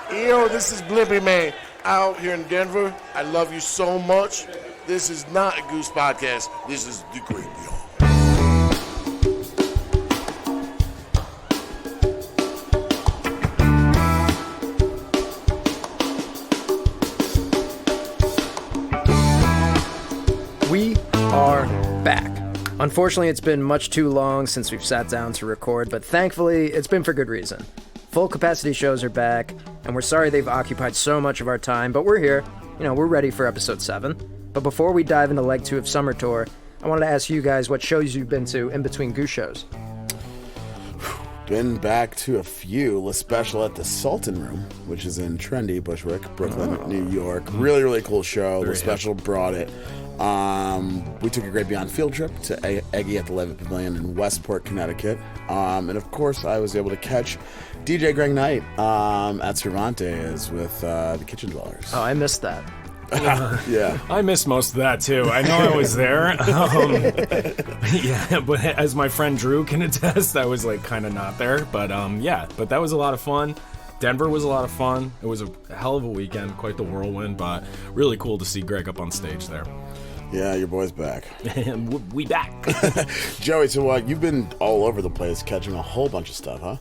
Yo, this is Blippy Man out here in Denver. I love you so much. This is not a Goose podcast. This is the Great Beyond. We are back. Unfortunately, it's been much too long since we've sat down to record, but thankfully, it's been for good reason. Full capacity shows are back, and we're sorry they've occupied so much of our time, but we're here. We're ready for episode 7. But before we dive into leg 2 of Summer Tour, I wanted to ask you guys what shows you've been to in between Goose shows. Been back to a few, especially at the Sultan Room, which is in trendy Bushwick, Brooklyn, New York. Really, really cool show. The Special brought it. We took a Great Beyond field trip to Eggy at the Levitt Pavilion in Westport, Connecticut. And of course, I was able to catch DJ Greg Knight at Cervantes with the Kitchen Dwellers. Oh, I missed that. Yeah. I missed most of that, too. I know I was there. Yeah, but as my friend Drew can attest, I was, kind of not there. But, but that was a lot of fun. Denver was a lot of fun. It was a hell of a weekend, quite the whirlwind, but really cool to see Greg up on stage there. Yeah, your boy's back. We back. Joey, so you've been all over the place catching a whole bunch of stuff, huh?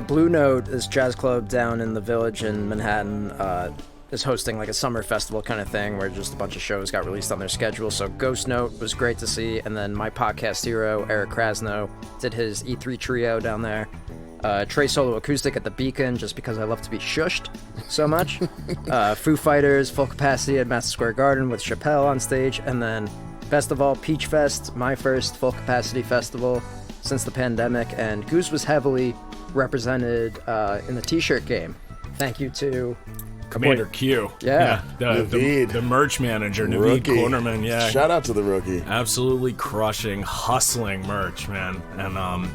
Blue Note, this jazz club down in the Village in Manhattan, is hosting a summer festival kind of thing where just a bunch of shows got released on their schedule. So Ghost Note was great to see, and then my podcast hero, Eric Krasno, did his E3 trio down there. Trey Solo Acoustic at the Beacon, just because I love to be shushed so much. Foo Fighters, full capacity at Madison Square Garden with Chappelle on stage. And then best of all, Peach Fest, my first full capacity festival since the pandemic. And Goose was heavily represented in the t-shirt game. Thank you to Commander Q. Yeah. The merch manager, Naveed Cornerman. Yeah. Shout out to the rookie. Absolutely crushing, hustling merch, man. And,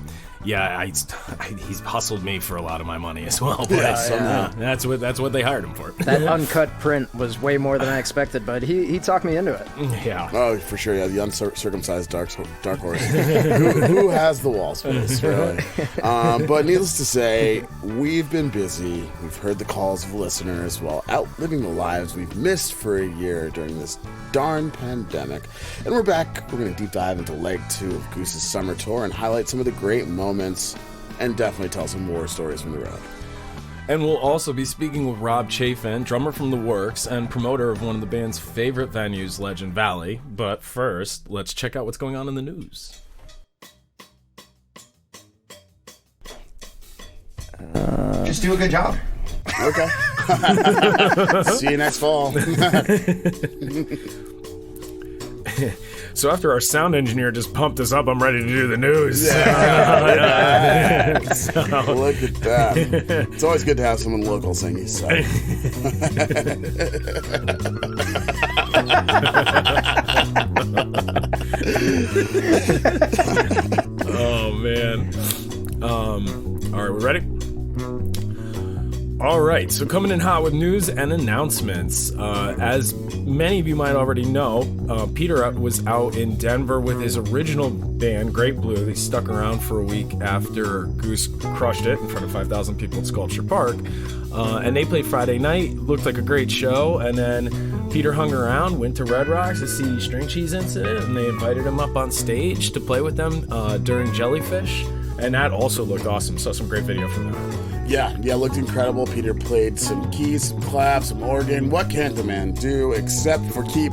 he's hustled me for a lot of my money as well. But that's what they hired him for. That uncut print was way more than I expected, but he talked me into it. Yeah. Oh, for sure. Yeah, the uncircumcised dark horse. who has the wall space, really? But needless to say, we've been busy. We've heard the calls of listeners while out living the lives we've missed for a year during this darn pandemic. And we're back. We're going to deep dive into leg 2 of Goose's summer tour and highlight some of the great moments and definitely tell some war stories from the road. And we'll also be speaking with Rob Chafin, drummer from the Werks and promoter of one of the band's favorite venues, Legend Valley. But first, let's check out what's going on in the news. Just do a good job. Okay. See you next fall. So after our sound engineer just pumped us up, I'm ready to do the news. Yeah. Look at that. It's always good to have someone local sing his song. Oh, man. All right, we ready? All right, so coming in hot with news and announcements. As many of you might already know, Peter was out in Denver with his original band, Great Blue. They stuck around for a week after Goose crushed it in front of 5,000 people at Sculpture Park. And they played Friday night, looked like a great show, and then Peter hung around, went to Red Rocks to see String Cheese Incident, and they invited him up on stage to play with them during Jellyfish. And that also looked awesome. Saw some great video from that. Yeah, looked incredible. Peter played some keys, some claps, some organ. What can't the man do except for keep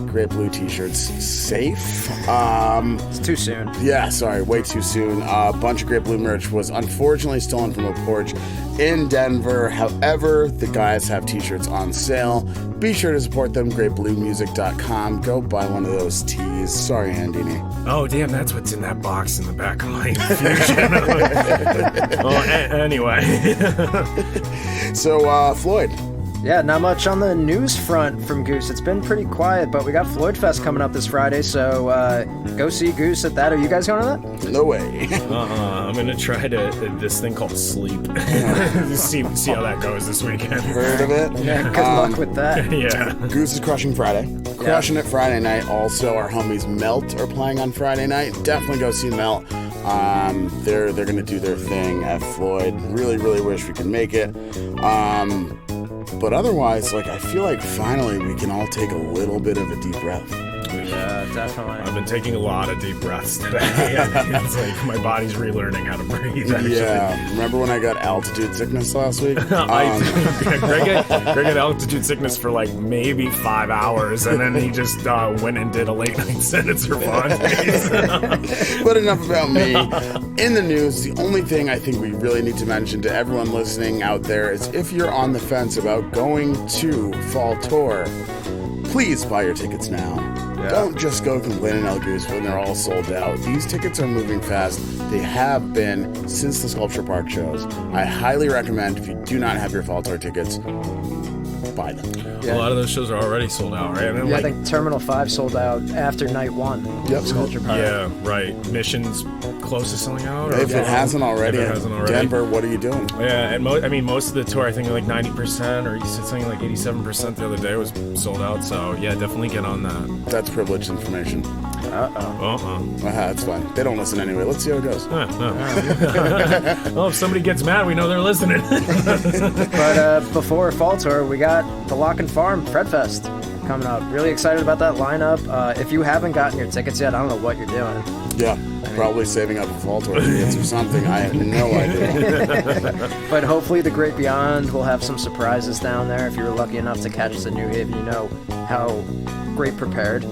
Great Blue t-shirts safe? It's too soon. Yeah, sorry, way too soon. A bunch of Great Blue merch was unfortunately stolen from a porch in Denver. However, the guys have t-shirts on sale. Be sure to support them, greatbluemusic.com. Go buy one of those tees. Sorry, Andini. Oh, damn, that's what's in that box in the back of my infusion. Anyway. So, Floyd. Yeah, not much on the news front from Goose. It's been pretty quiet, but we got Floyd Fest coming up this Friday, so go see Goose at that. Are you guys going to that? No way. I'm going to try this thing called Sleep. see how that goes this weekend. Heard of it? Yeah, good luck with that. Yeah. Goose is crushing Friday. Crushing it Friday night. Also, our homies Melt are playing on Friday night. Definitely go see Melt. They're going to do their thing at Floyd. Really, really wish we could make it. But otherwise, like, I feel like finally we can all take a little bit of a deep breath. Yeah, definitely. I've been taking a lot of deep breaths today. It's like my body's relearning how to breathe. Actually. Yeah. Remember when I got altitude sickness last week? Greg had altitude sickness for like maybe 5 hours, and then he just went and did a late night sentence for fun. But enough about me. In the news, the only thing I think we really need to mention to everyone listening out there is if you're on the fence about going to Fall Tour, please buy your tickets now. Yeah. Don't just go complaining El Goose when they're all sold out. These tickets are moving fast. They have been since the Sculpture Park shows. I highly recommend, if you do not have your Fall Tour tickets, buy them. Yeah. A lot of those shows are already sold out, right? I think Terminal 5 sold out after night 1. Yep. Sculpture Park. Yeah, right. Mission's close to selling out. Or if it hasn't already, Denver, what are you doing? Yeah, and most of the tour, I think like 90%, or you said something like 87% the other day was sold out. So yeah, definitely get on that. That's privileged information. That's fine. They don't listen anyway. Let's see how it goes. Well, if somebody gets mad, we know they're listening. But before Fall Tour, we got the Lock and Farm Fred Fest coming up. Really excited about that lineup. If you haven't gotten your tickets yet, I don't know what you're doing. Yeah, probably saving up for Fall Tour tickets or something. I have no idea. But hopefully the Great Beyond will have some surprises down there. If you were lucky enough to catch us in New Haven, you know how great preparers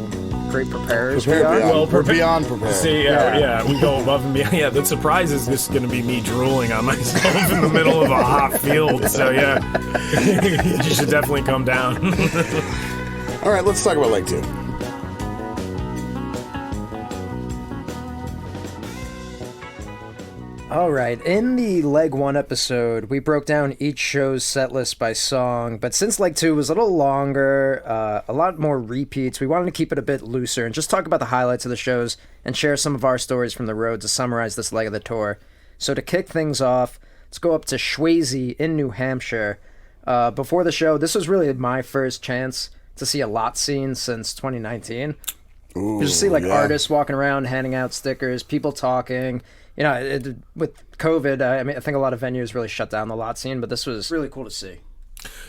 we are. Well, we're beyond prepared. See, yeah, we go above and beyond. Yeah, the surprise is just going to be me drooling on myself in the middle of a hot field. So yeah, you should definitely come down. All right, let's talk about Leg 2. All right, in the Leg 1 episode, we broke down each show's set list by song, but since Leg 2 was a little longer, a lot more repeats, we wanted to keep it a bit looser and just talk about the highlights of the shows and share some of our stories from the road to summarize this leg of the tour. So to kick things off, let's go up to Swayze in New Hampshire. Before the show, this was really my first chance to see a lot scene since 2019. Ooh, you just see artists walking around, handing out stickers, people talking. You know, with COVID, I think a lot of venues really shut down the lot scene, but this was really cool to see.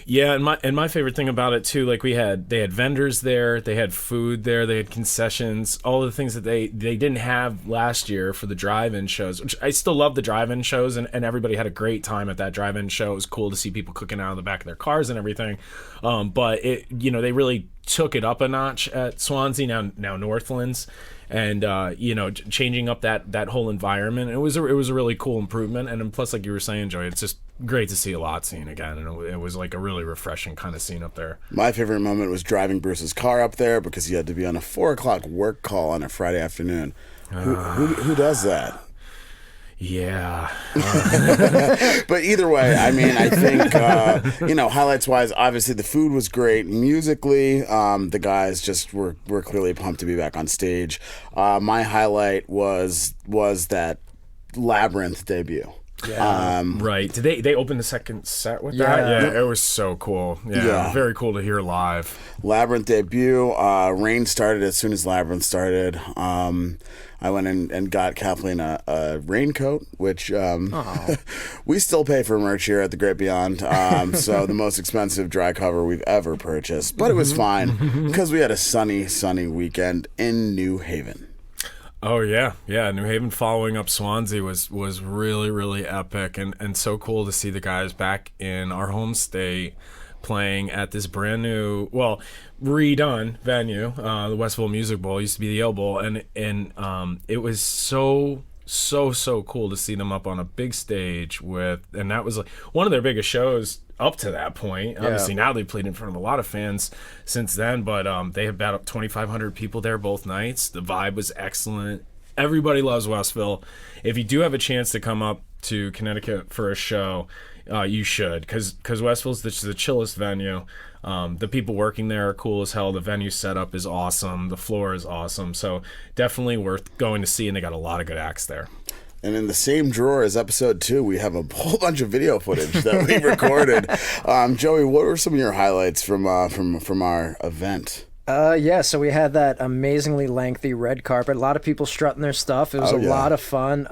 Yeah, and my favorite thing about it too, like they had vendors there, they had food there, they had concessions, all the things that they didn't have last year for the drive-in shows, which I still love the drive-in shows, and everybody had a great time at that drive-in show. It was cool to see people cooking out of the back of their cars and everything. But they really took it up a notch at Swansea, now Northlands, and changing up that whole environment. It was a really cool improvement, and plus, like you were saying, Joey, it's just great to see a lot scene again, and it was like a really refreshing kind of scene up there. My favorite moment was driving Bruce's car up there because he had to be on a 4:00 work call on a Friday afternoon. Who does that? Yeah. But either way, I mean, I think, highlights-wise, obviously the food was great. Musically, the guys just were clearly pumped to be back on stage. My highlight was that Labyrinth debut. Yeah. Right. Did they open the second set with that? Yeah, it was so cool. Yeah, very cool to hear live. Labyrinth debut. Rain started as soon as Labyrinth started. I went and got Kathleen a raincoat, which we still pay for merch here at the Great Beyond. So the most expensive dry cover we've ever purchased. But it was fine because we had a sunny weekend in New Haven. Oh, yeah. New Haven following up Swansea was really, really epic and so cool to see the guys back in our home state playing at this brand new, redone venue, the Westville Music Bowl. Used to be the Yale Bowl, and it was so cool to see them up on a big stage and that was like one of their biggest shows up to that point. Obviously now they've played in front of a lot of fans since then, but they have about 2,500 people there both nights. The vibe was excellent. Everybody loves Westville. If you do have a chance to come up to Connecticut for a show, you should, because Westville's the chillest venue. The people working there are cool as hell. The venue setup is awesome. The floor is awesome. So definitely worth going to see, and they got a lot of good acts there. And in the same drawer as episode 2, we have a whole bunch of video footage that we recorded. Joey, what were some of your highlights from our event? Yeah, so we had that amazingly lengthy red carpet. A lot of people strutting their stuff. It was lot of fun.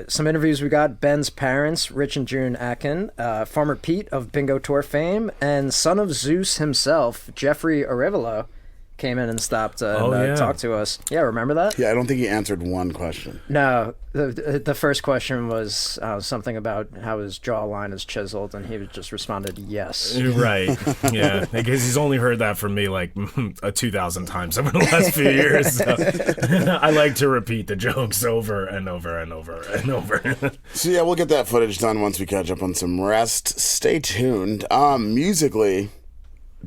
Some interviews we got. Ben's parents, Rich and June Atkin, former Pete of Bingo Tour fame, and son of Zeus himself, Jeffrey Arevalo, came in and stopped and talked to us. Yeah, remember that? Yeah, I don't think he answered one question. No, the first question was something about how his jawline is chiseled, and he just responded, yes. Right, yeah, because he's only heard that from me like 2,000 times over the last few years. So. I like to repeat the jokes over and over and over and over. So yeah, we'll get that footage done once we catch up on some rest. Stay tuned. Musically,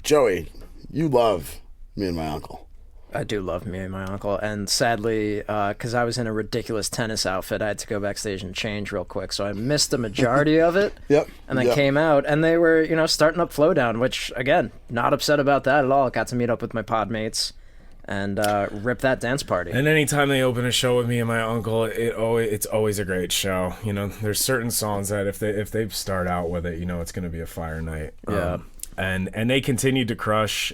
Joey, you love Me and My Uncle. I do love Me and My Uncle, and sadly, because I was in a ridiculous tennis outfit, I had to go backstage and change real quick, so I missed the majority of it. Yep. And then came out, and they were, starting up Flowdown, which, again, not upset about that at all. Got to meet up with my pod mates and rip that dance party. And anytime they open a show with Me and My Uncle, it's always a great show. There's certain songs that if they start out with it, it's going to be a fire night. Yeah. And they continued to crush.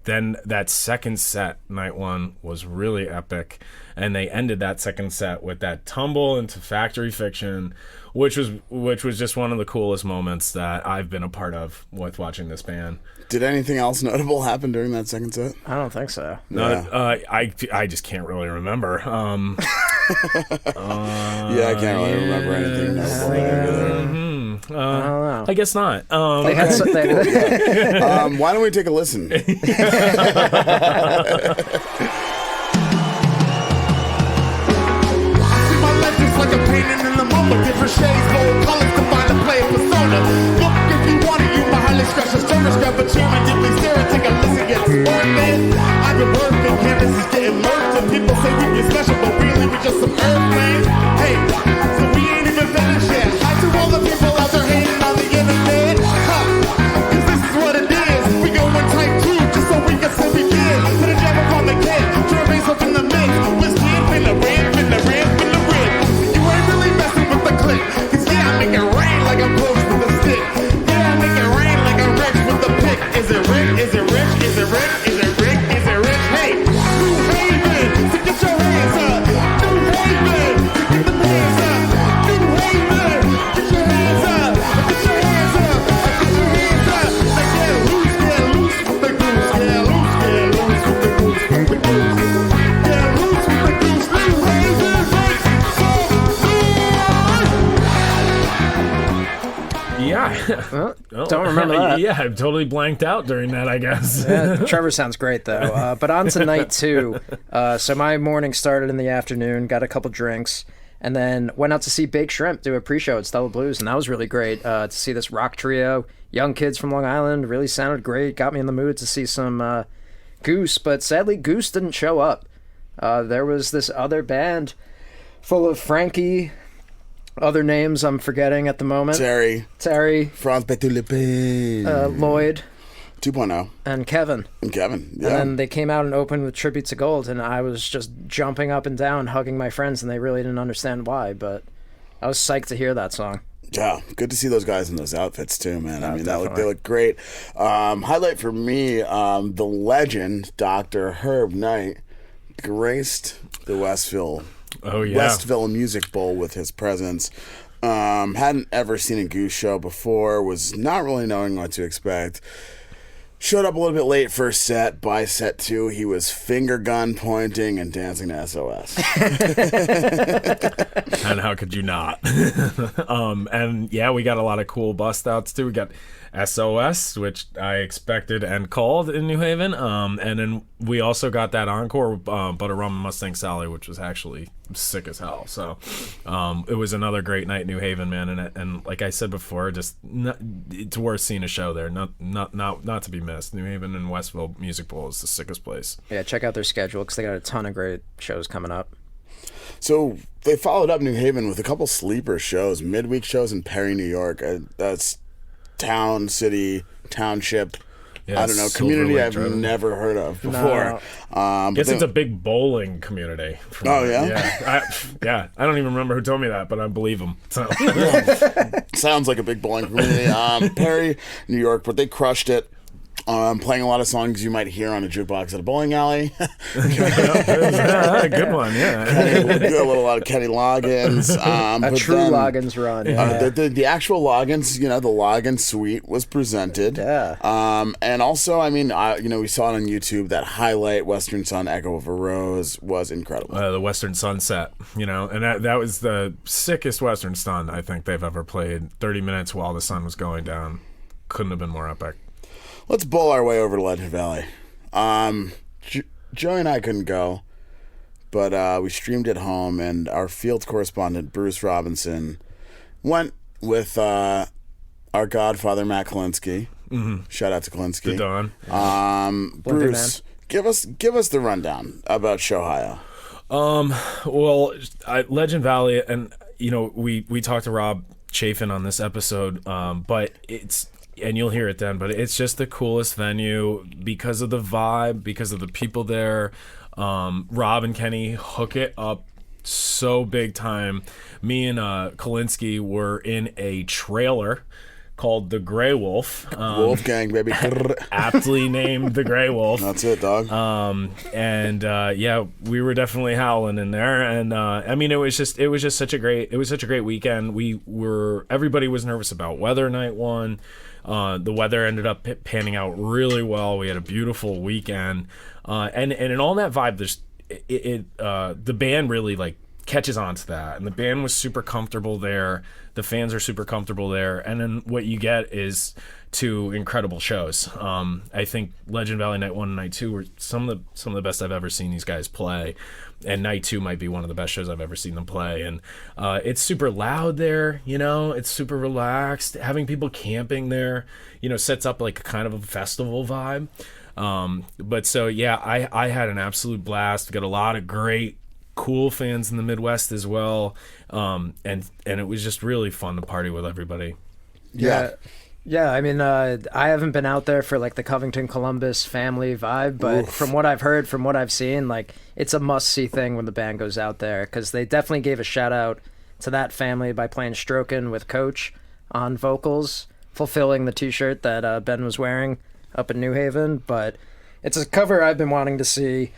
Then that second set, night one, was really epic, and they ended that second set with that tumble into Factory Fiction, which was just one of the coolest moments that I've been a part of with watching this band. Did anything else notable happen during that second set? I don't think so. I just can't really remember. I can't really remember anything notable either. I don't know. I guess not. They had Why don't we take a listen? Like a painting in the moment, different shades, bold colors combine to play a persona. Look, if you want it, you my highly scratch service, grab a chair and deeply stare and take a listen, get smart, man. I've been working, canvas is getting murked, and people say we get special, but really we just some earth, man. Hey, so we ain't even finished yet. Hi to all the people out there hating on the internet, cause this is what it is. We go in type 2, just so we can still begin. Put a jab up on the kid, turn bass up in the mix. Whiskey and in the red, in the red, in the red. Cause yeah, I make it rain like I'm close with a stick. Yeah, I make it rain like I'm rich with the pick. Is it Rick? Is it Rich? Is it Rick? Is it Rick? Is it Rich? Hey, New Haven, so get your hands up. New Haven, so get the hands up. New Haven, get your hands up. Get your hands up. Get your hands up. Like get loose with the goose. Get loose with the goose. With the goose. Get loose with the goose. New Haven, Yeah. Don't remember that. Yeah, I'm totally blanked out during that, I guess. Trevor sounds great, though. But on to night two. So my morning started in the afternoon, got a couple drinks, and then went out to see Baked Shrimp do a pre-show at Stella Blues, and that was really great to see this rock trio. Young kids from Long Island, really sounded great, got me in the mood to see some Goose, but sadly Goose didn't show up. There was this other band full of Frankie, other names I'm forgetting at the moment. Terry. Franz Betulipe. Lloyd. 2.0. And Kevin. Yeah. And then they came out and opened with Tribute to Gold, and I was just jumping up and down, hugging my friends, and they really didn't understand why, but I was psyched to hear that song. Yeah, good to see those guys in those outfits too, man. I mean, definitely. they look great. Highlight for me, the legend, Dr. Herb Knight, graced the Westville Music Bowl with his presence. Hadn't ever seen a Goose show before, was not really knowing what to expect. Showed up a little bit late first set. By set two, he was finger gun pointing and dancing to SOS. And how could you not? And yeah, we got a lot of cool bust outs too. We got SOS, which I expected and called in New Haven. And then we also got that encore, Butter Rum and Mustang Sally, which was actually sick as hell. So it was another great night in New Haven, man. And like I said before, just it's worth seeing a show there. Not to be missed. New Haven and Westville Music Bowl is the sickest place. Yeah, check out their schedule because they got a ton of great shows coming up. So they followed up New Haven with a couple sleeper shows, midweek shows in Perry, New York. That's town, city, township. Yeah, I don't know, Silver community Lake I've Drive. never heard of before. I guess it's a big bowling community. Oh, yeah? Yeah. I don't even remember who told me that, but I believe him. So. Sounds like a big bowling community. Perry, New York, but they crushed it. Playing a lot of songs you might hear on a jukebox at a bowling alley. Good one, yeah. We do a lot of Kenny Loggins. A true Loggins run. The actual Loggins, the Loggins suite was presented. Yeah. And also, we saw it on YouTube. That highlight, Western Sun, Echo of a Rose, was incredible. The Western Sunset, and that was the sickest Western Sun I think they've ever played. 30 minutes while the sun was going down. Couldn't have been more epic. Let's bowl our way over to Legend Valley. Joey and I couldn't go, but we streamed at home, and our field correspondent, Bruce Robinson, went with our godfather, Matt Kalinsky. Mm-hmm. Shout out to Kalinsky. The Don. Bruce, give us the rundown about Shohio. Well, Legend Valley, and we talked to Rob Chafin on this episode, but and you'll hear it then, but it's just the coolest venue because of the vibe, because of the people there. Rob and Kenny hook it up so big time. Me and Kalinsky were in a trailer called the Grey Wolf. Wolfgang, baby. Aptly named the Grey Wolf. That's it, dog. We were definitely howling in there, and it was just such a great weekend. Everybody was nervous about weather night one. The weather ended up panning out really well. We had a beautiful weekend, and in all that vibe, the band really catches on to that, and the band was super comfortable there. The fans are super comfortable there, and then what you get is two incredible shows. I think Legend Valley Night 1 and Night 2 were some of the best I've ever seen these guys play, and Night 2 might be one of the best shows I've ever seen them play. And it's super loud there, it's super relaxed. Having people camping there, sets up like kind of a festival vibe. I had an absolute blast. Got a lot of great, cool fans in the Midwest as well, and it was just really fun to party with everybody. Yeah, I haven't been out there for the Covington Columbus family vibe, but from what I've heard, from what I've seen, it's a must-see thing when the band goes out there, because they definitely gave a shout-out to that family by playing Strokin' with Coach on vocals, fulfilling the t-shirt that Ben was wearing up in New Haven. But it's a cover I've been wanting to see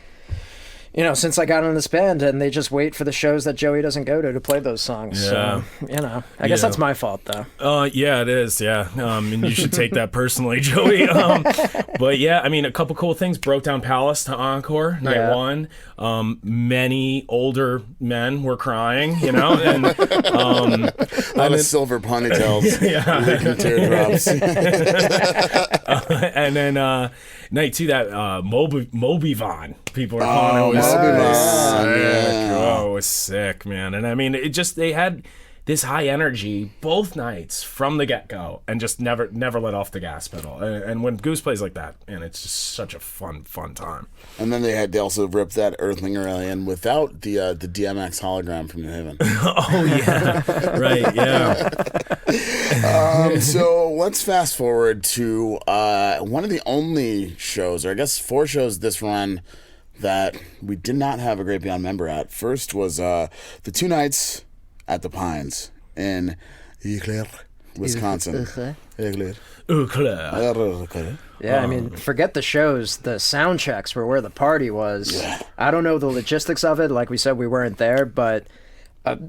since I got in this band, and they just wait for the shows that Joey doesn't go to play those songs. Yeah. So, I guess that's my fault, though. Yeah, it is, yeah. And you should take that personally, Joey. But yeah, a couple cool things. Broke Down Palace to encore, night one. Many older men were crying, and a lot of silver ponytails, leaking teardrops. And then night 2, that Moby-Von, people are calling it. Was sick. Oh, it was sick, man. And they had this high energy both nights from the get-go, and just never let off the gas pedal. And when Goose plays like that, man, it's just such a fun time. And then they also ripped that Earthlinger Alien without the DMX hologram from New Haven. Oh yeah, right, yeah. So let's fast forward to one of the only shows, or I guess 4 shows this run, that we did not have a Great Beyond member at. First was the 2 nights at the Pines in Eau Claire, Wisconsin. Eau Claire. Yeah, forget the shows. The sound checks were where the party was. Yeah. I don't know the logistics of it. Like we said, we weren't there, but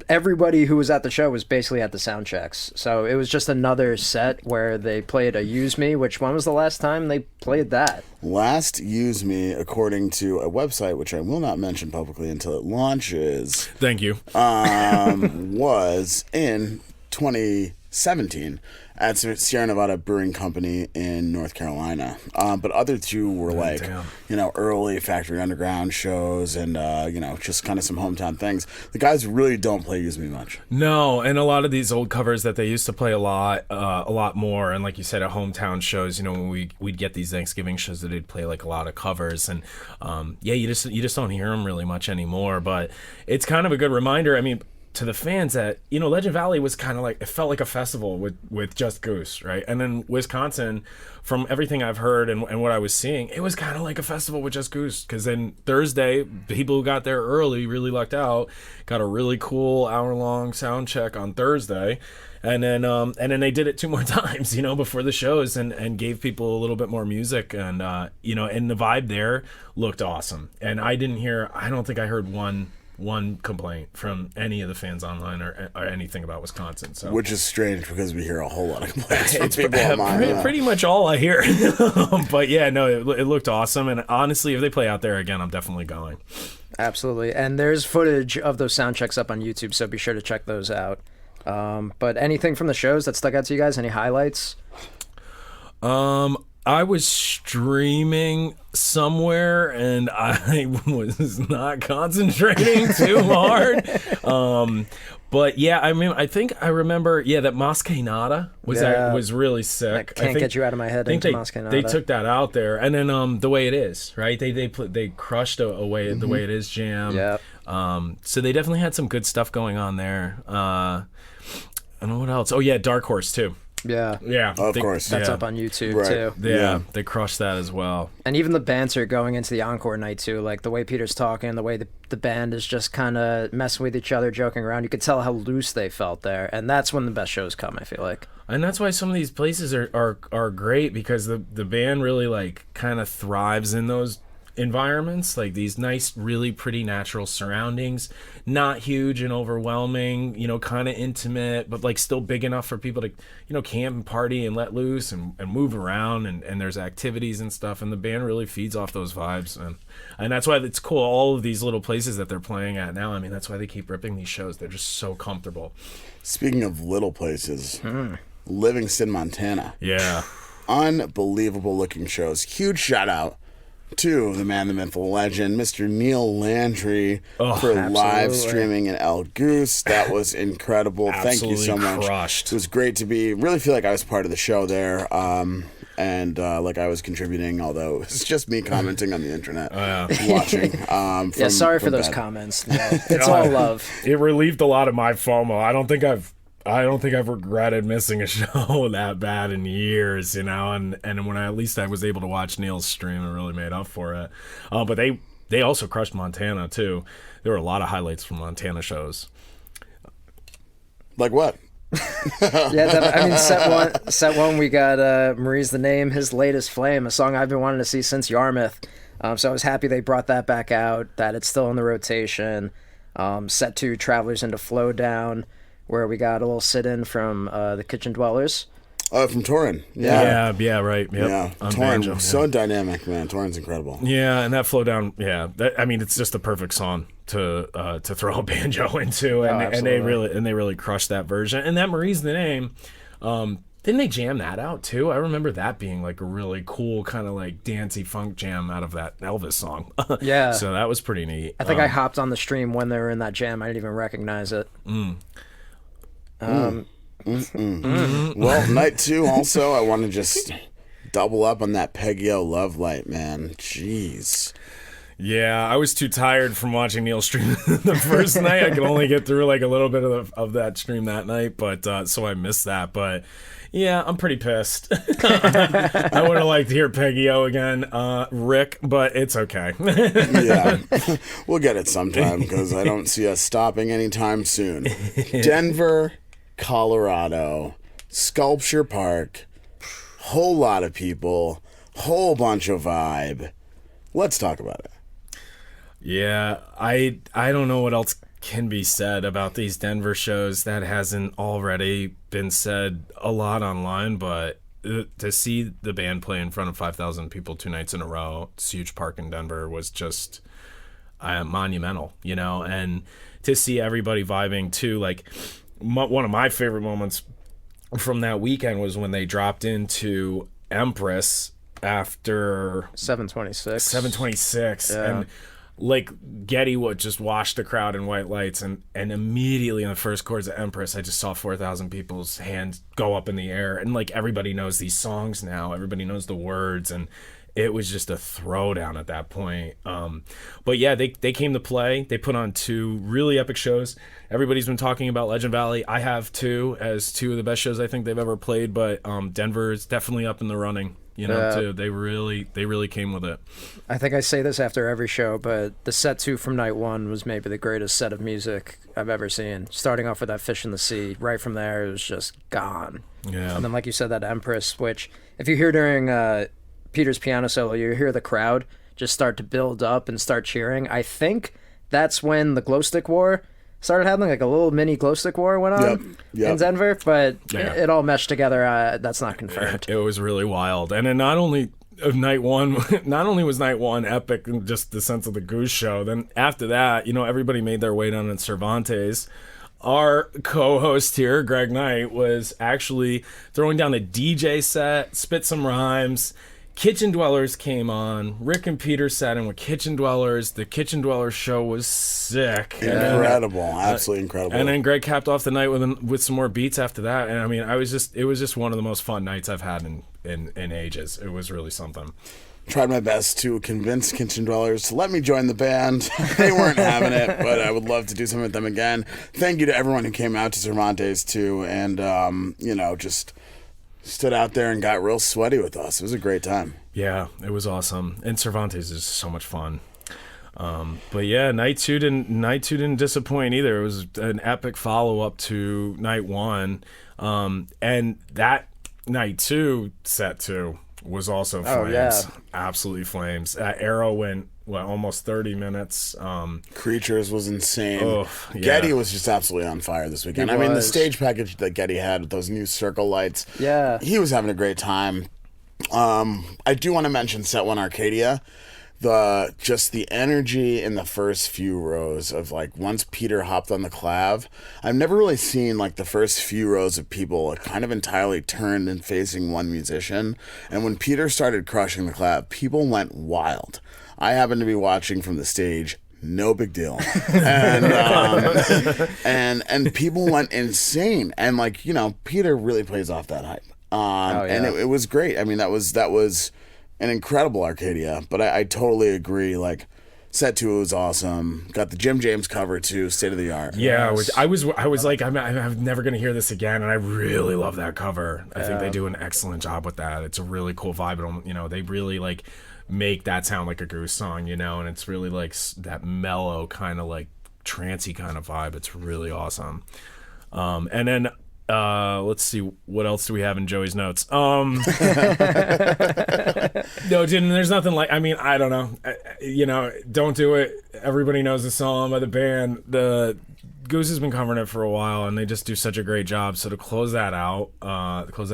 everybody who was at the show was basically at the sound checks. So it was just another set where they played a Use Me. Which, when was the last time they played that? Last Use Me, according to a website which I will not mention publicly until it launches. Thank you. Was in 2017 at Sierra Nevada Brewing Company in North Carolina. But other 2 were early Factory Underground shows, and just kind of some hometown things. The guys really don't play Use Me much. No, and a lot of these old covers that they used to play a lot more, and like you said, at hometown shows, when we'd get these Thanksgiving shows that they'd play a lot of covers, and you just don't hear them really much anymore. But it's kind of a good reminder. to the fans that, you know, Legend Valley was kind of like, it felt like a festival with just Goose, right? And then Wisconsin, from everything I've heard and what I was seeing, it was kind of like a festival with just Goose. Because then Thursday, people who got there early really lucked out, got a really cool hour-long sound check on Thursday. And then they did it 2 more times, you know, before the shows, and gave people a little bit more music, and you know, and the vibe there looked awesome. And I don't think I heard one complaint from any of the fans online or anything about Wisconsin. So, which is strange because we hear a whole lot of complaints from people online. Pretty much all I hear. But yeah, no, it looked awesome. And honestly, if they play out there again, I'm definitely going. Absolutely. And there's footage of those sound checks up on YouTube, so be sure to check those out. But anything from the shows that stuck out to you guys? Any highlights? I was streaming somewhere and I was not concentrating too hard. But yeah, I mean, I think I remember, that Masquerade was really sick. I can't get you out of my head into Masquerade. They took that out there, and then The Way It Is, right? They crushed The Way It Is jam. Yeah. So they definitely had some good stuff going on there. I don't know what else. Oh yeah, Dark Horse too. Yeah, of course. That's up on YouTube Right. too. Yeah, they crushed that as well. And even the banter going into the encore night too, like the way Peter's talking, the way the band is just kind of messing with each other, joking around. You could tell how loose they felt there, and that's when the best shows come, I feel like. And that's why some of these places are great, because the band really like kind of thrives in those environments, like these nice, really pretty natural surroundings, not huge and overwhelming, you know, kind of intimate, but like still big enough for people to, you know, camp and party and let loose and move around, and there's activities and stuff, and the band really feeds off those vibes, and that's why it's cool, all of these little places that they're playing at now. I mean, that's why they keep ripping these shows. They're just so comfortable. Speaking of little places, Livingston, Montana. Yeah. Unbelievable looking shows. Huge shout out to the man, the myth, the legend, Mr. Neil Landry, for live streaming in El Goose. That was incredible. Thank you so much. Crushed. It was great to really feel like I was part of the show there, and like I was contributing, although it was just me commenting on the internet, watching. Sorry for those comments. Yeah, it's all love. It relieved a lot of my FOMO. I don't think I've regretted missing a show that bad in years, you know, and when I was able to watch Neil's stream, it really made up for it. But they also crushed Montana too. There were a lot of highlights from Montana shows. Like what? Set one, we got Marie's the Name, His Latest Flame, a song I've been wanting to see since Yarmouth. So I was happy they brought that back out, that it's still in the rotation. Set 2, Travelers into Flow Down, where we got a little sit-in from the Kitchen Dwellers. From Torin. Yeah, right. Yep. Yeah, Torin, so dynamic, man. Torin's incredible. Yeah, and that Flow Down, it's just the perfect song to throw a banjo into, and they really crushed that version. And that Marie's the Name, didn't they jam that out too? I remember that being like a really cool kind of like dancey funk jam out of that Elvis song. Yeah. So that was pretty neat. I think I hopped on the stream when they were in that jam. I didn't even recognize it. Well, night 2 also, I want to just double up on that Peggy-O Love Light, man. Jeez. Yeah, I was too tired from watching Neil stream the first night. I could only get through like a little bit of that stream that night, but so I missed that. But yeah, I'm pretty pissed. I would have liked to hear Peggy-O again, Rick, but it's okay. Yeah, we'll get it sometime, because I don't see us stopping anytime soon. Denver, Colorado, Sculpture Park, whole lot of people, whole bunch of vibe. Let's talk about it. Yeah, I don't know what else can be said about these Denver shows that hasn't already been said a lot online, but to see the band play in front of 5,000 people 2 nights in a row, it's a huge park in Denver, was just monumental, you know, and to see everybody vibing too, like one of my favorite moments from that weekend was when they dropped into Empress after 726, and like Getty would just wash the crowd in white lights, and immediately in the first chords of Empress I just saw 4,000 people's hands go up in the air, and like everybody knows these songs now, everybody knows the words, and it was just a throwdown at that point. But yeah, they came to play. They put on 2 really epic shows. Everybody's been talking about Legend Valley. I have too, as 2 of the best shows I think they've ever played. But Denver is definitely up in the running. Too. They really came with it. I think I say this after every show, but the set 2 from night 1 was maybe the greatest set of music I've ever seen. Starting off with that Fish in the Sea, right from there, it was just gone. Yeah. And then, like you said, that Empress, which if you hear during Peter's piano solo, you hear the crowd just start to build up and start cheering. I think that's when the glow stick war started happening, like a little mini glow stick war went on in Denver, but it all meshed together. That's not confirmed. It was really wild. And then not only was night one epic in just the sense of the Goose Show, then after that, everybody made their way down in Cervantes. Our co-host here, Greg Knight, was actually throwing down a DJ set, spit some rhymes. Kitchen Dwellers came on. Rick and Peter sat in with Kitchen Dwellers. The Kitchen Dwellers show was sick. Incredible. Absolutely incredible. And then Greg capped off the night with some more beats after that. And I mean, it was just one of the most fun nights I've had in ages. It was really something. Tried my best to convince Kitchen Dwellers to let me join the band. They weren't having it, but I would love to do something with them again. Thank you to everyone who came out to Cervantes too, and just stood out there and got real sweaty with us. It was a great time. Yeah, it was awesome. And Cervantes is so much fun. But yeah, night two didn't disappoint either. It was an epic follow-up to night 1. And that night 2, set 2, was also flames. Oh, yeah. Absolutely flames. Arrow went, almost 30 minutes. Creatures was insane. Oh, yeah. Getty was just absolutely on fire this weekend. I mean, the stage package that Getty had with those new circle lights, he was having a great time. I do want to mention set 1 Arcadia. The energy in the first few rows of once Peter hopped on the clav, I've never really seen the first few rows of people kind of entirely turned and facing one musician. And when Peter started crushing the clav, people went wild. I happened to be watching from the stage. No big deal. And and people went insane. And Peter really plays off that hype. And it was great. I mean, that was an incredible Arcadia, but I totally agree. Set 2 was awesome. Got the Jim James cover too, state of the art. Yeah, I was like, I'm never gonna hear this again, and I really love that cover. I think they do an excellent job with that. It's a really cool vibe. They really make that sound like a Goose song, and it's really that mellow kind of trancey kind of vibe. It's really awesome. And then let's see, what else do we have in Joey's notes? No, dude, there's nothing I don't know. Don't do it. Everybody knows the song by the band. The Goose has been covering it for a while, and they just do such a great job. So to close that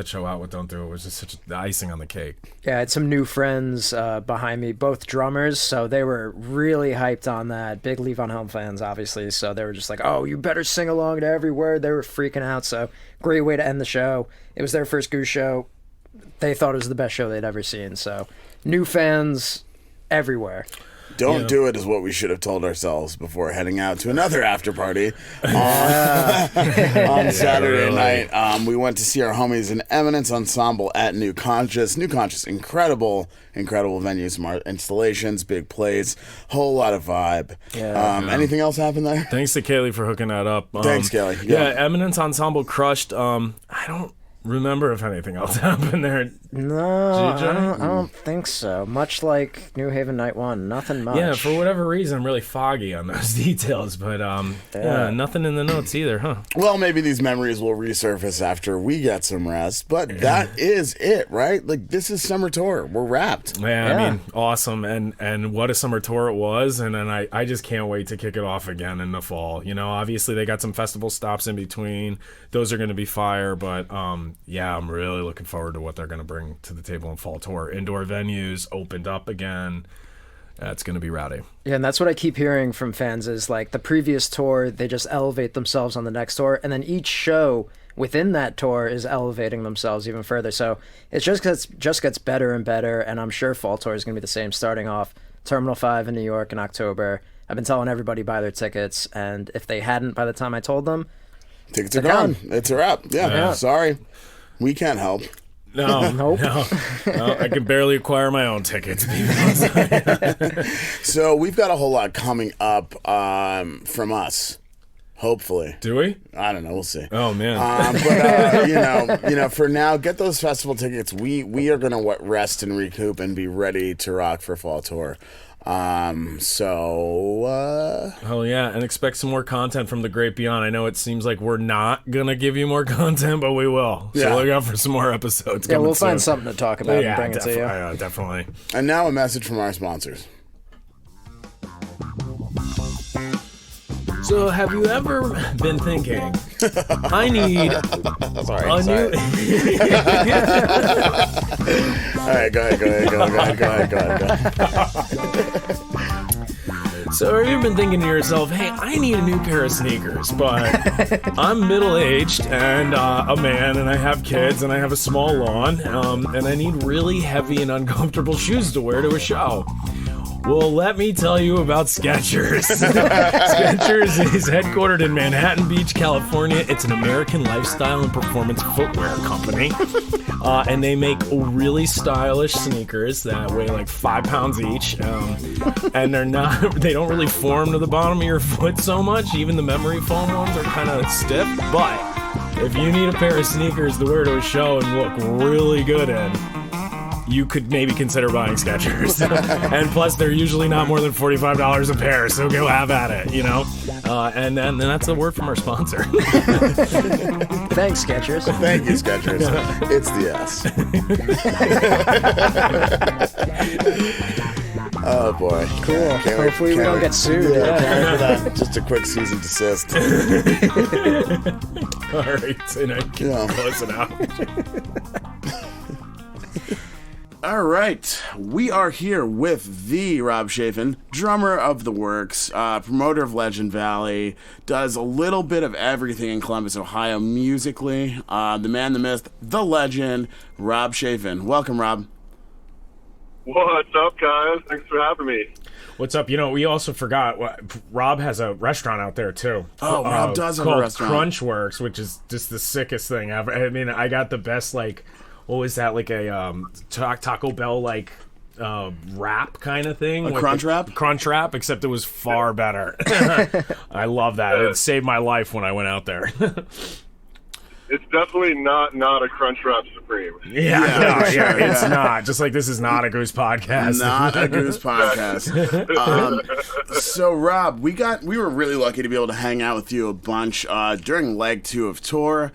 show out with Don't Do It was just such the icing on the cake. Yeah, I had some new friends behind me, both drummers, so they were really hyped on that. Big Leave on Helm fans, obviously, so they were just like, oh, you better sing along to every word. They were freaking out, so great way to end the show. It was their first Goose show. They thought it was the best show they'd ever seen, so new fans everywhere. Don't do it is what we should have told ourselves before heading out to another after party on Saturday night. We went to see our homies in Eminence Ensemble at New Conscious. New Conscious, incredible venues, smart installations, big plays, whole lot of vibe. Anything else happen there? Thanks to Kaylee for hooking that up. Thanks, Kaylee. Yeah, Eminence Ensemble crushed. I don't remember if anything else happened there. No, I don't think so. Much like New Haven Night 1, nothing much. Yeah, for whatever reason, I'm really foggy on those details, but nothing in the notes either, huh? Well, maybe these memories will resurface after we get some rest, but that is it, right? This is summer tour. We're wrapped. Yeah, I mean, awesome, and what a summer tour it was, and then I just can't wait to kick it off again in the fall. Obviously they got some festival stops in between. Those are going to be fire, but I'm really looking forward to what they're going to bring to the table in fall tour. Indoor venues opened up again. It's going to be rowdy. Yeah, and that's what I keep hearing from fans is the previous tour, they just elevate themselves on the next tour, and then each show within that tour is elevating themselves even further. So it just gets better and better, and I'm sure fall tour is going to be the same, starting off Terminal 5 in New York in October. I've been telling everybody buy their tickets, and if they hadn't by the time I told them, tickets are gone. It's a wrap. Yeah. Sorry. We can't help. No, Nope. no, I can barely acquire my own tickets. So we've got a whole lot coming up from us. Hopefully. Do we? I don't know. We'll see. Oh man. But you know, for now, get those festival tickets. We are gonna rest and recoup and be ready to rock for fall tour. Oh yeah, and expect some more content from the Great Beyond. I know it seems like we're not gonna give you more content, but we will. Yeah. So look out for some more episodes. Yeah, coming we'll find soon. something to talk about Yeah, and bring it to you. definitely. And now a message from our sponsors. So, have you ever been thinking, I need a new... All right, go ahead. So, have you been thinking to yourself, hey, I need a new pair of sneakers, but I'm middle-aged and a man, and I have kids, and I have a small lawn, and I need really heavy and uncomfortable shoes to wear to a show. Well, let me tell you about Skechers. Skechers is headquartered in Manhattan Beach, California. It's an American lifestyle and performance footwear company. And they make really stylish sneakers that weigh like 5 pounds each. And they don't really form to the bottom of your foot so much. Even the memory foam ones are kind of stiff. But if you need a pair of sneakers to wear to a show and look really good in, you could maybe consider buying Skechers. And plus, they're usually not more than $45 a pair, so go have at it, you know? And that's a word from our sponsor. Thanks, Skechers. Thank you, Skechers. It's the S. Oh, boy. Cool. Hopefully we don't get sued. Yeah, Yeah. can't wait for that. Just a quick cease and desist. All right, so now you can close it out. All right, we are here with the Rob Chafin, drummer of the Werks, promoter of Legend Valley, does a little bit of everything in Columbus, Ohio musically. The man, the myth, the legend, Rob Chafin. Welcome, Rob. What's up, guys? Thanks for having me. What's up? You know, we also forgot, Rob has a restaurant out there, too. Oh, Rob does have a called restaurant. Crunchworks, which is just the sickest thing ever. I mean, I got the best, like... What was that, like a Taco Bell, like, wrap kind of thing? A crunch wrap? Crunch wrap, except it was far better. I love that. It saved my life when I went out there. It's definitely not a Crunchwrap Supreme. It's not. Just like this is not a Goose podcast. Not a Goose podcast. So, Rob, we were really lucky to be able to hang out with you a bunch during leg 2 of tour.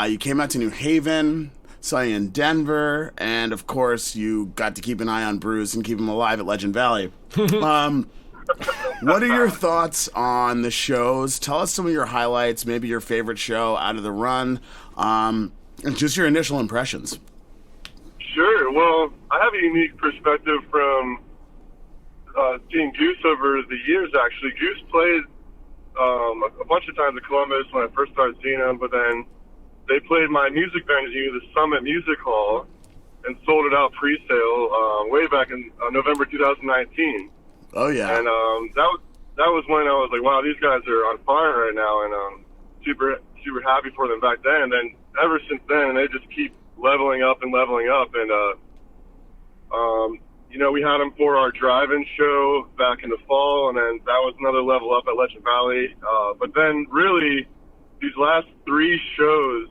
You came out to New Haven, saw you in Denver, and of course you got to keep an eye on Bruce and keep him alive at Legend Valley. What are your thoughts on the shows? Tell us some of your highlights, maybe your favorite show out of the run, and just your initial impressions. Sure. Well, I have a unique perspective from seeing Goose over the years, actually. Goose played a bunch of times at Columbus when I first started seeing him, but then they played my music venue, the Summit Music Hall, and sold it out pre-sale way back in November 2019. Oh, yeah. And that was when I was like, wow, these guys are on fire right now, and super happy for them back then. And then ever since then, they just keep leveling up. And you know, we had them for our drive-in show back in the fall, and then that was another level up at Legend Valley. But then really, these last 3 shows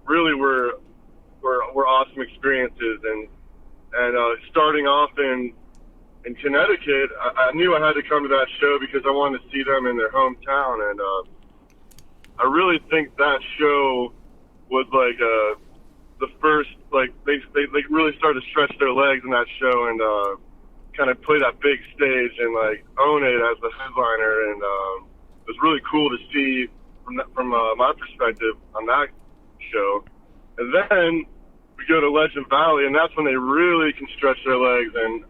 really were awesome experiences, and starting off in Connecticut, I knew I had to come to that show because I wanted to see them in their hometown, and I really think that show was like the first, like they really started to stretch their legs in that show and kind of play that big stage and like own it as the headliner, and it was really cool to see from my perspective on that show. And then we go to Legend Valley, and that's when they really can stretch their legs. And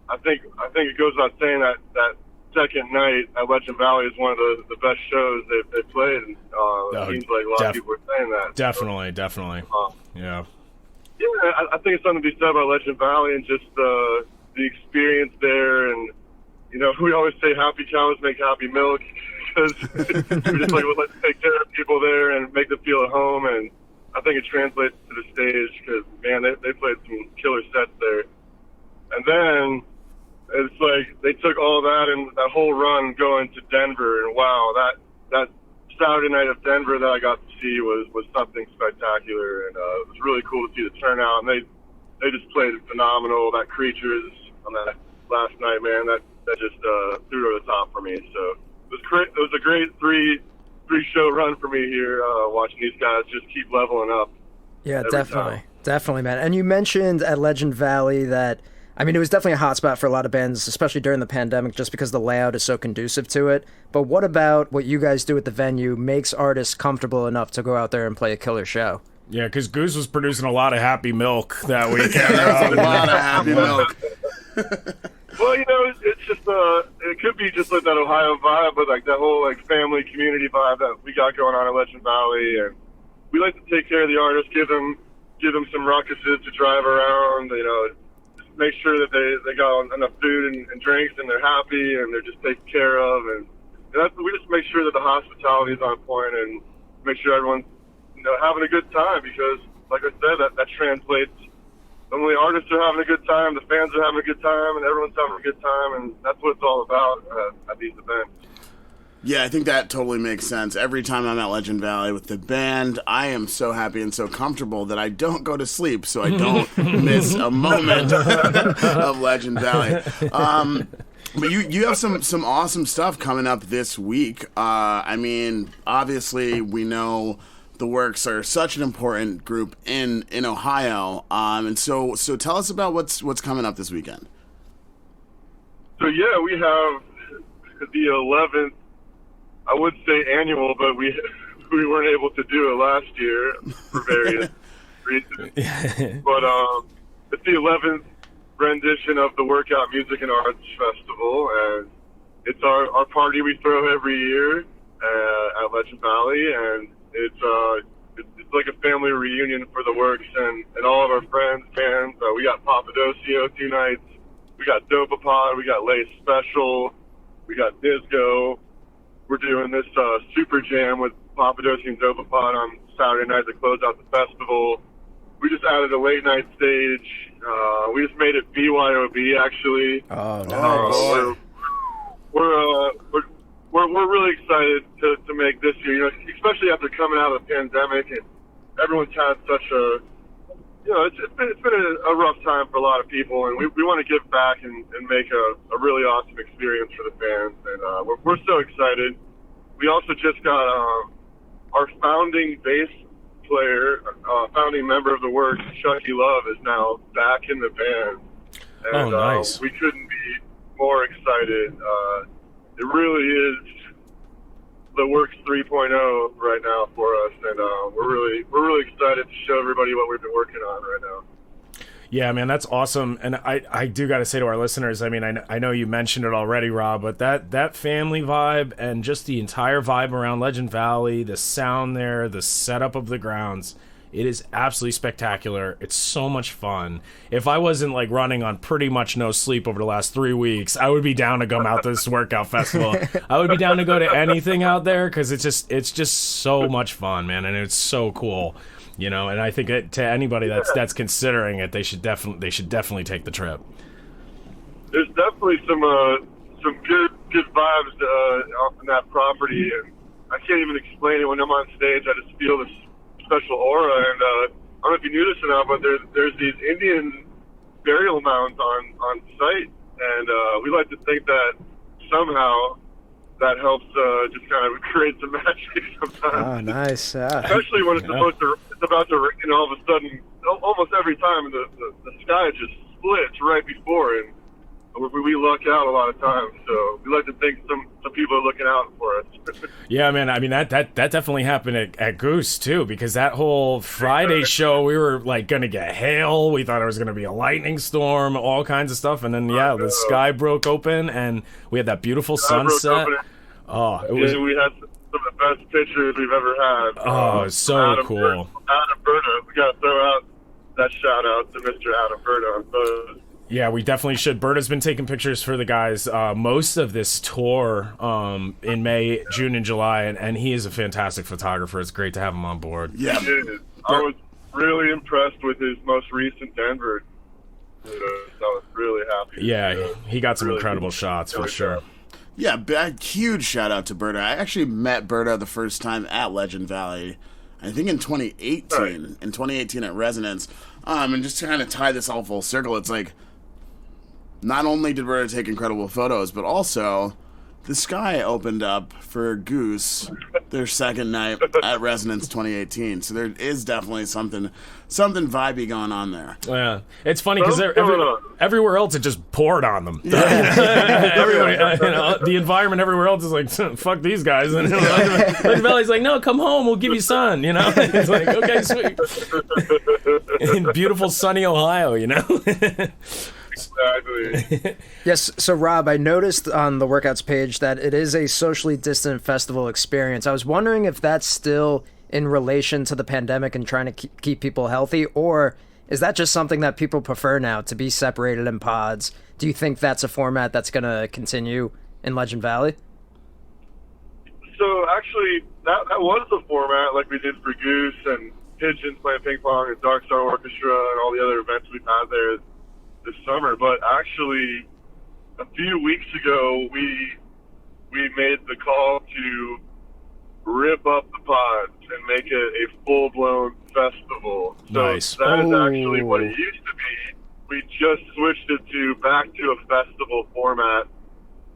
I think it goes without saying that second night at Legend Valley is one of the best shows they played. And it seems like a lot of people are saying that. Definitely. Yeah. Yeah, I think it's something to be said about Legend Valley and just the experience there. And, you know, we always say happy cows make happy milk, because we're just like, well, let's take care of people there and make them feel at home. And I think it translates to the stage because, man, they played some killer sets there. And then it's like they took all that and that whole run going to Denver, and wow, that Saturday night of Denver that I got to see was something spectacular, and it was really cool to see the turnout. And they just played phenomenal. That Creatures on that last night, man, that just threw it over the top for me. So it was a great three show run for me here, watching these guys just keep leveling up. Yeah, definitely, man. And you mentioned at Legend Valley that, I mean, it was definitely a hot spot for a lot of bands, especially during the pandemic, just because the layout is so conducive to it. But what about what you guys do at the venue makes artists comfortable enough to go out there and play a killer show? Yeah, because Goose was producing a lot of Happy Milk that weekend. There was a lot of Happy Milk. Well, it's just it could be just like that Ohio vibe, but like that whole like family community vibe that we got going on at Legend Valley, and we like to take care of the artists, give them some ruckuses to drive around, just make sure that they got enough food and drinks, and they're happy and they're just taken care of, and we just make sure that the hospitality is on point and make sure everyone's having a good time, because like I said, that translates. Not only artists are having a good time, the fans are having a good time, and everyone's having a good time, and that's what it's all about at these events. Yeah, I think that totally makes sense. Every time I'm at Legend Valley with the band, I am so happy and so comfortable that I don't go to sleep, so I don't miss a moment of Legend Valley. But you have some awesome stuff coming up this week. I mean, obviously, we know the Werks are such an important group in Ohio, and so tell us about what's coming up this weekend. So yeah, we have the 11th, I would say annual, but we weren't able to do it last year for various reasons. But it's the 11th rendition of the Werk Out Music and Arts Festival, and it's our party we throw every year at Legend Valley, and it's like a family reunion for the Werks and all of our friends, fans. We got Papadosio 2 nights. We got Dopapod. We got Lay Special. We got Disco. We're doing this super jam with Papadosio and Dopapod on Saturday night to close out the festival. We just added a late night stage. We just made it BYOB, actually. Oh, nice. We're really excited to make this year, especially after coming out of the pandemic, and everyone's had such a, it's been a rough time for a lot of people, and we want to give back and make a really awesome experience for the fans, and we're so excited. We also just got our founding bass player, founding member of the Werks, Chucky Love, is now back in the band, and nice. We couldn't be more excited. It really is the Werks 3.0 right now for us, and we're really excited to show everybody what we've been working on right now. Yeah, man, that's awesome. And I do got to say to our listeners, I mean, I know you mentioned it already, Rob, but that family vibe and just the entire vibe around Legend Valley, the sound there, the setup of the grounds, it is absolutely spectacular. It's so much fun. If I wasn't like running on pretty much no sleep over the last 3 weeks, I would be down to come out to this workout festival. I would be down to go to anything out there because it's just so much fun, man, and it's so cool. And I think to anybody that's considering it, they should definitely take the trip. There's definitely some good vibes on that property, and I can't even explain it. When I'm on stage, I just feel this special aura, and I don't know if you knew this or not, but there's these Indian burial mounds on site, and we like to think that somehow that helps just kind of create some magic sometimes. Oh, nice. Yeah. Especially when it's about to rain, and all of a sudden, almost every time, the sky just splits right before, and we luck out a lot of times. So we like to think some people are looking out for us. Yeah, man. I mean, that definitely happened at Goose too, because that whole Friday show, we were like going to get hail. We thought it was going to be a lightning storm, all kinds of stuff, and then the sky broke open, and we had that beautiful sunset. Oh, it was. Yeah, we had some of the best pictures we've ever had. Oh, so cool. Adam Berta. We got to throw out that shout out to Mr. Adam Berta on those. Yeah, we definitely should. Berta's been taking pictures for the guys most of this tour in May, June, and July, and he is a fantastic photographer. It's great to have him on board. Yeah. He is. I was really impressed with his most recent Denver. I was really happy. Yeah, he got some really incredible shots for sure. Yeah, huge shout out to Berta. I actually met Berta the first time at Legend Valley, I think in 2018. Right. In 2018 at Resonance. And just to kind of tie this all full circle, it's like, not only did Berta take incredible photos, but also the sky opened up for Goose their second night at Resonance 2018. So there is definitely something vibey going on there. Yeah, it's funny because everywhere else it just poured on them. Yeah. Everywhere, the environment everywhere else is like, fuck these guys, and Legend Valley's like, no, come home, we'll give you sun. It's like, okay, sweet. In beautiful sunny Ohio, Exactly. Yes, so Rob, I noticed on the Workouts page that it is a socially distant festival experience. I was wondering if that's still in relation to the pandemic and trying to keep people healthy, or is that just something that people prefer now, to be separated in pods? Do you think that's a format that's going to continue in Legend Valley? So actually, that was the format, like we did for Goose and Pigeons playing ping pong and Dark Star Orchestra and all the other events we've had there this summer. But actually, a few weeks ago, we made the call to rip up the pods and make it a full-blown festival. So Nice. that is actually what it used to be. We just switched it back to a festival format,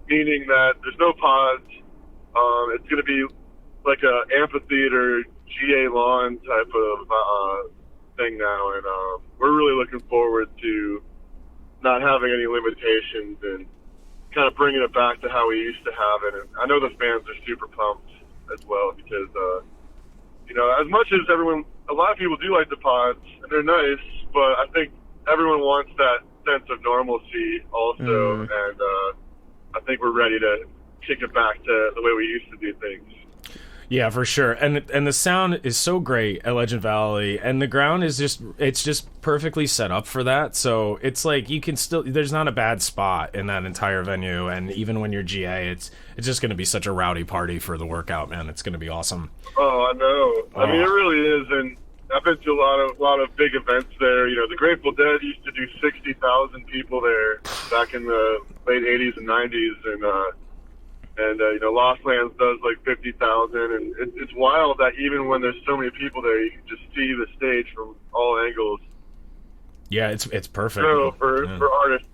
meaning that there's no pods. It's going to be like a amphitheater, GA lawn type of thing now, and we're really looking forward to not having any limitations and kind of bringing it back to how we used to have it. And I know the fans are super pumped as well because, as much as a lot of people do like the pods and they're nice, but I think everyone wants that sense of normalcy also, and I think we're ready to kick it back to the way we used to do things. Yeah, for sure. And the sound is so great at Legend Valley, and the ground is just perfectly set up for that. So it's like you can still, there's not a bad spot in that entire venue, and even when you're GA, it's just going to be such a rowdy party for the workout, man. It's going to be awesome. Oh, I know. I mean, it really is, and I've been to a lot of big events there. The Grateful Dead used to do 60,000 people there back in the late 80s and 90s, and Lost Lands does like 50,000, and it's wild that even when there's so many people there, you can just see the stage from all angles. Yeah, it's perfect. So for artists.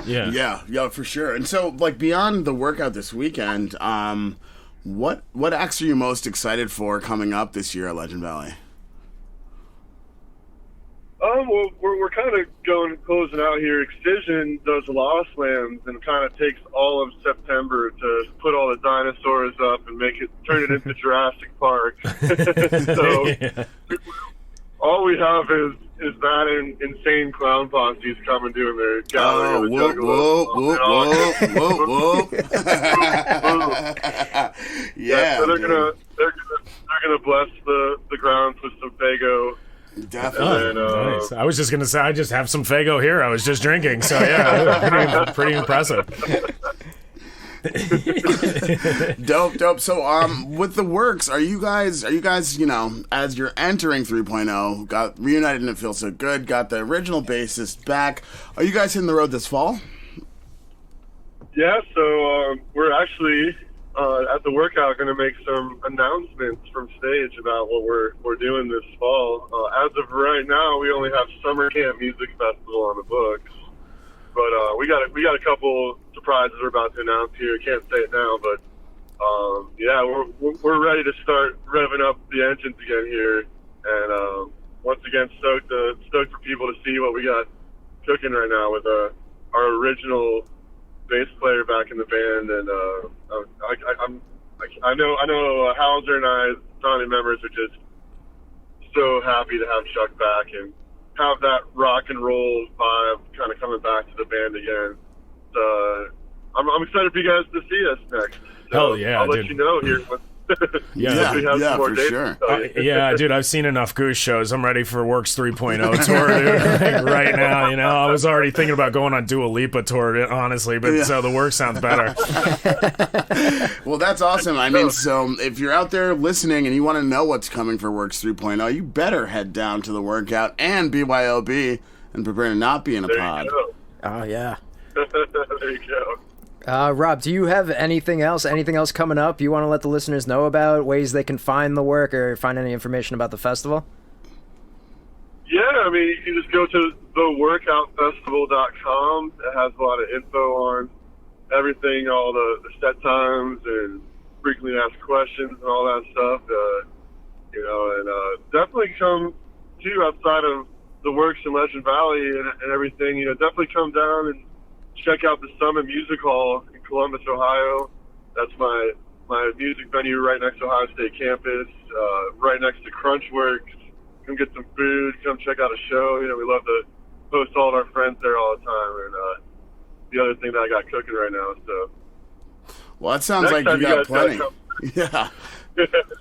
Yeah, for sure. And so, like, beyond the workout this weekend, what acts are you most excited for coming up this year at Legend Valley? Well, we're kind of closing out here. Excision does Lost Lands and kind of takes all of September to put all the dinosaurs up and turn it into Jurassic Park. So all we have is that and insane clown posses coming doing their gallery. Whoa. Yeah, so they're gonna bless the grounds with some Faygo. Definitely. Nice. I was just gonna say I just have some Faygo here. I was just drinking, so yeah, pretty impressive. Dope. So, with the Werks, are you guys, as you're entering 3.0, got reunited and it feels so good, got the original bassist back. Are you guys hitting the road this fall? Yeah, so we're actually at the Workout going to make some announcements from stage about what we're doing this fall. As of right now, we only have Summer Camp Music Festival on the books, but we got a couple surprises we're about to announce here. Can't say it now, but we're ready to start revving up the engines again here, and once again stoked for people to see what we got cooking right now with our original bass player back in the band, and I know Hauser and I, founding members, are just so happy to have Chuck back and have that rock and roll vibe kind of coming back to the band again. I'm excited for you guys to see us next. So Hell yeah, I'll let dude. you know here Yeah. We have yeah, some more for dates sure. to tell you. Yeah, dude, I've seen enough Goose shows. I'm ready for Werks 3.0 tour, dude. Like, right now, I was already thinking about going on Dua Lipa tour, honestly, but so the Werks sounds better. Well, that's awesome. I mean, so if you're out there listening and you want to know what's coming for Werks 3.0, you better head down to the Workout and BYOB and prepare to not be in a There pod. you go. Oh, yeah. There you go. Rob, do you have anything else coming up you want to let the listeners know about, ways they can find the work or find any information about the festival? Yeah, I mean, you can just go to theworkoutfestival.com. It has a lot of info on everything, all the set times and frequently asked questions and all that stuff. And definitely come too outside of the Werks in Legend Valley and everything. Definitely come down and check out the Summit Music Hall in Columbus, Ohio. That's my music venue right next to Ohio State campus, right next to Crunchworks. Come get some food, come check out a show. We love to host all of our friends there all the time. And the other thing that I got cooking right now. So, Well, that sounds next like you time got guys plenty. gotta Yeah.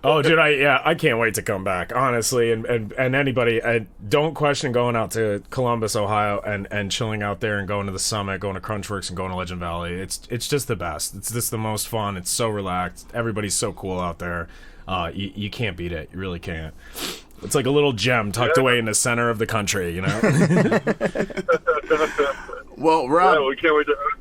Oh, dude, I can't wait to come back, honestly. And anybody, don't question going out to Columbus, Ohio, and chilling out there and going to the Summit, going to Crunchworks, and going to Legend Valley. It's just the best. It's just the most fun. It's so relaxed. Everybody's so cool out there. You can't beat it. You really can't. It's like a little gem tucked away in the center of the country, Well, Rob, Yeah, we can't wait to host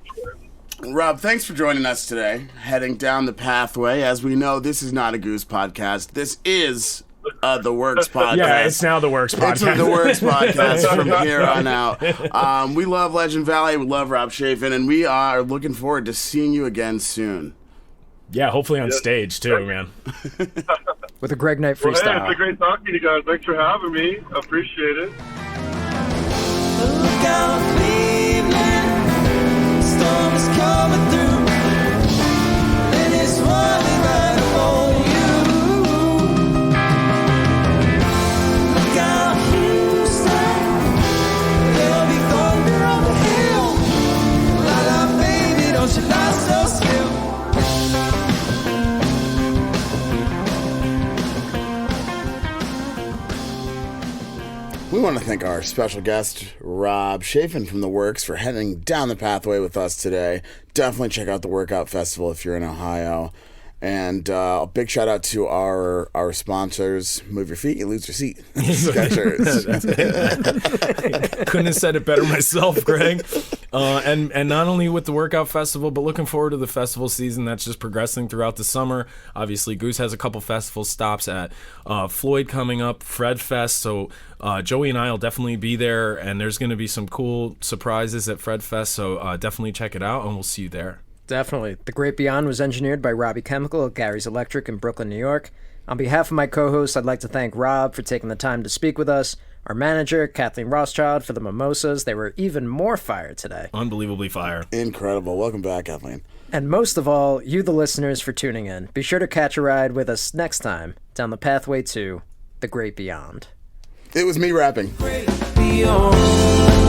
you. Rob, thanks for joining us today. Heading down the pathway. As we know, this is not a Goose podcast. This is the Werks podcast. Yeah, it's now the Werks podcast. It's the Werks podcast from here on out. We love Legend Valley. We love Rob Chafin, and we are looking forward to seeing you again soon. Yeah, hopefully on stage too, man. With a Greg Knight Well, hey, freestyle. it's been great talking to you guys. Thanks for having me. I appreciate it. Look out, Cleveland, storm is coming through, and it's running right on you. Look out, Houston, there'll be thunder on the hill. La la, baby, don't you lie so still. We want to thank our special guest, Rob Chafin from the Werks, for heading down the pathway with us today. Definitely check out the Werk Out Festival if you're in Ohio. And a big shout out to our sponsors. Move your feet, you lose your seat. Sky shirts. Couldn't have said it better myself, Greg. And not only with the Werk Out Festival, but looking forward to the festival season that's just progressing throughout the summer. Obviously, Goose has a couple festival stops at Floyd coming up, Fred Fest. So Joey and I will definitely be there, and there's going to be some cool surprises at Fred Fest. So definitely check it out, and we'll see you there. Definitely. The Great Beyond was engineered by Robbie Chemical at Gary's Electric in Brooklyn, New York. On behalf of my co-host, I'd like to thank Rob for taking the time to speak with us, our manager, Kathleen Rothschild, for the mimosas. They were even more fire today. Unbelievably fire. Incredible. Welcome back, Kathleen. And most of all, you the listeners for tuning in. Be sure to catch a ride with us next time down the pathway to the Great Beyond. It was me rapping. Beyond.